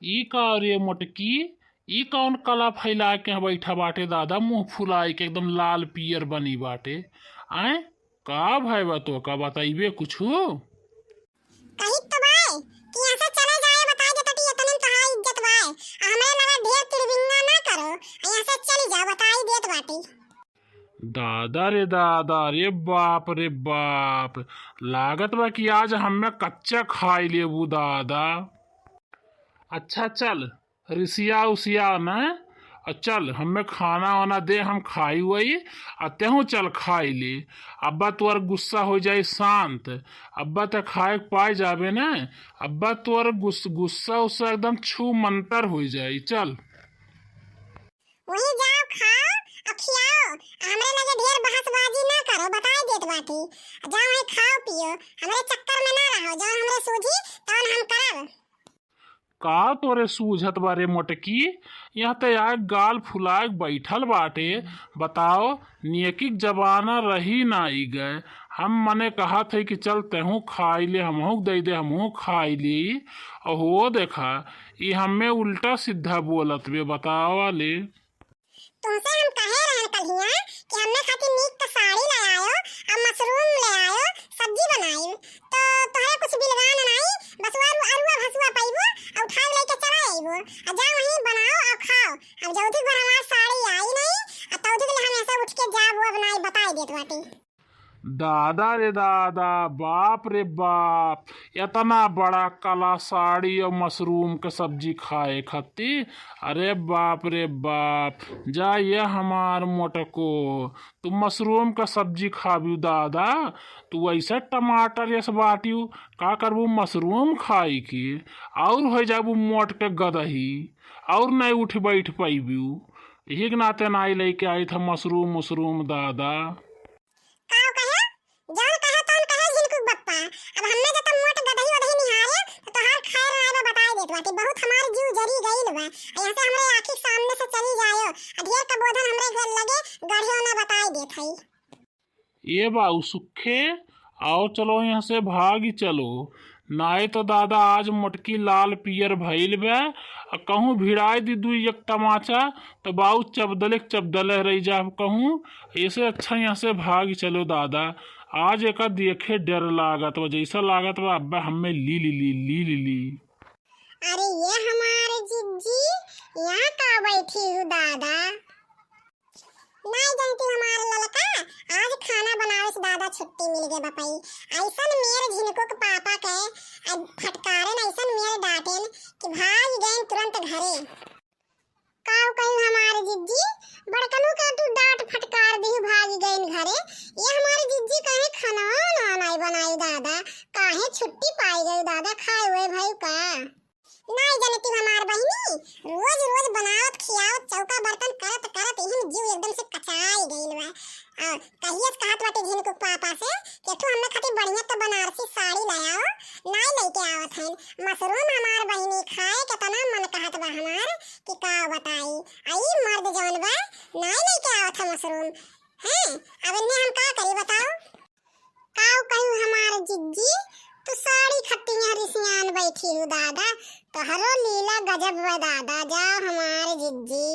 ई का रे मोटकी, ई कौन कला फैला के यहाँ बैठा बाटे दादा, मुंह फुलाई के एकदम लाल पियर बनी बाटे। आए का भाई बा तो का बताइबे कुछू? कही तो बाय कि यहाँ से चले जाए बता दे तटी इतने में तहार इज्जत बाय हमरे लगा ढेर तिरबिंगा ना करो यहाँ से चली जा बताई देत बाटी। दादा रे बाप रे बाप, लागत बा कि आज हमें कच्चा खाई लेबू दादा। अच्छा चल रिसिया उसिया न, चल हमें खाना वाना दे, हम खाई वही तेहू चल खाई ले। अब्बा तोर गुस्सा हो जाए शांत, अब्बा तो खाए पाए जाबे न, अब्बा तोर गुस्सा उस्सा एकदम छू मंतर हो जाए। चल वही जाओ खाओ और खियाओ, हमरे लगे ढेर बहसबाजी ना करो बताई देत बाटी। जाओ वही खाओ पियो, हमरे चक्कर में ना रहो, जाओ हमरे सूझी तौन हम करब। का तोरे सूझत बारे मोटकी, यहाँ तो यार गाल फुलाए बैठल बाटे। बताओ नियकिक जबाना रही ना आई गए, हम मने कहा थे कि चल तेहू खाई ले, हमहू दे दे हमहू खाई ली, और वो देखा ये हमें उल्टा सीधा बोलत बे। बतावा ले तुमसे हम कहे रहन कलिया कि हमने खातिर नीक तो साड़ी ले आयो और मशरूम ले आयो, सब्जी बनाई तो तोहरे कुछ बिलगान नहीं, बस अरुआ भसुआ पाइबो और उठा लेके चला आइबो, और जा वहीं बनाओ और खाओ। अब जौथी भर हमार साड़ी आई नहीं और तौथी के लिए हम ऐसे उठ के जाब वो बनाई बताई देत बाटी। दादा रे दादा, बाप रे बाप, इतना बड़ा काला साड़ी और मशरूम के सब्जी खाए खाती, अरे बाप रे बाप। जा ये हमार मोटको, तू मशरूम का सब्जी खाबू दादा, तू ऐसे टमाटर ये सब बाटियू का करबू मशरूम खाई की, और हो जाबू मोट के गदही, और नहीं उठ बैठ पैबू। यही के नाते नाई लेके आई था मशरूम मशरूम दादा। काओ कहे जौन कहे तौन कहे झिनकुक बप्पा, अब हमने जो तुम मोट गदही वदही निहारे तो तोहार खैर आए बा बताई देत बाटी। बहुत हमार जीव जरी गइल बा, यहाँ से हमरे आँखी सामने से चली जायो, ढेर का बोधन हमरे घर लगे गढ़ियों ने बताई देत हई। ये बाऊ सुखे, आओ चलो यहाँ से भागी चलो, नाय तो दादा आज मोटकी लाल पियर भइल बे, कहूँ भिड़ाई दी दू एक तमाचा तो बाऊ चबदले रही जा कहूँ। ऐसे अच्छा यहाँ से भाग चलो दादा, आज एक देखे डर लागत बा, जैसा लागत बा अब्बा हमें ली। अरे ये हमारे जिज्जी यहाँ का बैठी हूँ दादा, नहीं जानती हमारे ललका आज खाना बनावे से दादा छुट्टी मिल गए बपाई। ऐसन मेरे झिनको के पापा के फटकारे न ऐसन मेरे डांटेन कि भाग गए तुरंत घरे। काऊ कहीं हमारे जिज्जी बड़कनू का तू डांट फटकार दी भाग गए घरे। ये हमारे जिज्जी कहे खाना नहीं बनाई दादा, काहे छुट्टी पाई गई दादा खाए हुए भाई का। नहीं जानती हमार बहिनी रोज रोज बनावत खियावत चौका बर्तन करत करत इहन जीव एकदम से कचाई गइल बा। कहिए कहत बाटे झिनको पापा से कि तू हमने खातिर बढ़िया तो बनारसी साड़ी ले आओ, नहीं लेके आवत हन। मशरूम हमार बहिनी खाए के तना मन कहत बा हमार कि का बताई, आई मर्द जवन बा नहीं लेके आवत है मशरूम हैं। अब इन्हें हम का करी बताओ। काऊ कहूँ हमार जिज्जी तू साड़ी खट्टी रिसियान बैठी हूँ दादा, तोहरो लीला गजब बा दादा। जाओ हमारे जिज्जी,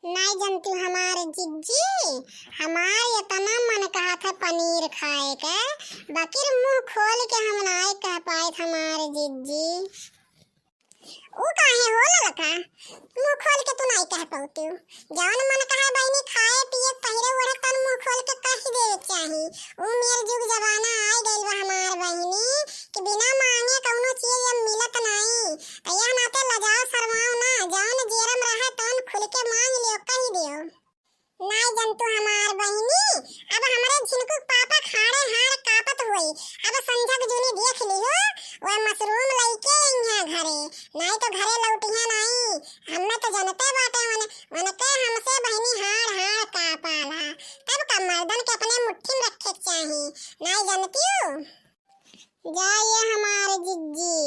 नहीं जानती हमारे जिज्जी हमारे इतना मन कहा था पनीर खाए के, बाकी मुंह खोल के हम नहीं कह पाए हमारे जिज्जी। वो काहे हो ललका मुंह खोल के तू नहीं कह पाती, जवन मन कहा बहनी खाए पिए पहिरे ओढ़े तन मुंह खोल के कह दे चाही। वो मेरे जुग जमाना आई गइल बा हमार बहनी कि बिना मांगे कौनो चीज जब मिलत नहीं तो यह नाते लजाओ शर्माओ ना, जवन जेरम रहे तवन खुल के मांग लियो कह दियो। नहीं जानतू हमार बहनी अब हमारे झिनको पापा खाड़े हाड़ कापत हुई, अब संझक जुनी देख लियो वह मशरूम लइके यहाँ घरे, नहीं तो घरे लौटिया नहीं। हमें तो जनते बाटे वनके हमसे बहनी हाड़ हाड़ कापाला, तब का मर्दन के अपने मुट्ठी में रखे चाहिए, नहीं जानती हो। जाइए हमारे जिज्जी,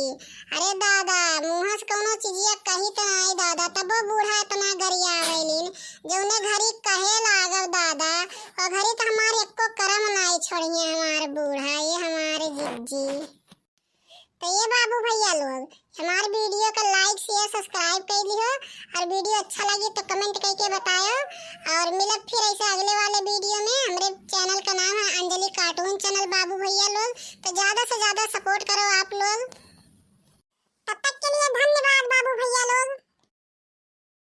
अरे दादा मुँह से कौनो चीजिया कही तो नहीं दादा, तब बूढ़ा इतना गरिया आवेलिन जौने घरी कहे लागल दादा और घरी तो हमारे एको करम नहीं छोड़िए हमारे बूढ़ा। ये हमारे जिज्जी तो ये बाबू भैया लोग हमारे वीडियो का लाइक शेयर सब्सक्राइब कर लियो और वीडियो अच्छा लगे तो कमेंट करके बताओ। और मिलब फिर ऐसे अगले वाले वीडियो में। हमारे चैनल का नाम है अंजलि कार्टून चैनल बाबू भैया लोग, तो ज्यादा से ज्यादा सपोर्ट करो आप लोग। तब तक के लिए धन्यवाद बाबू भैया लोग।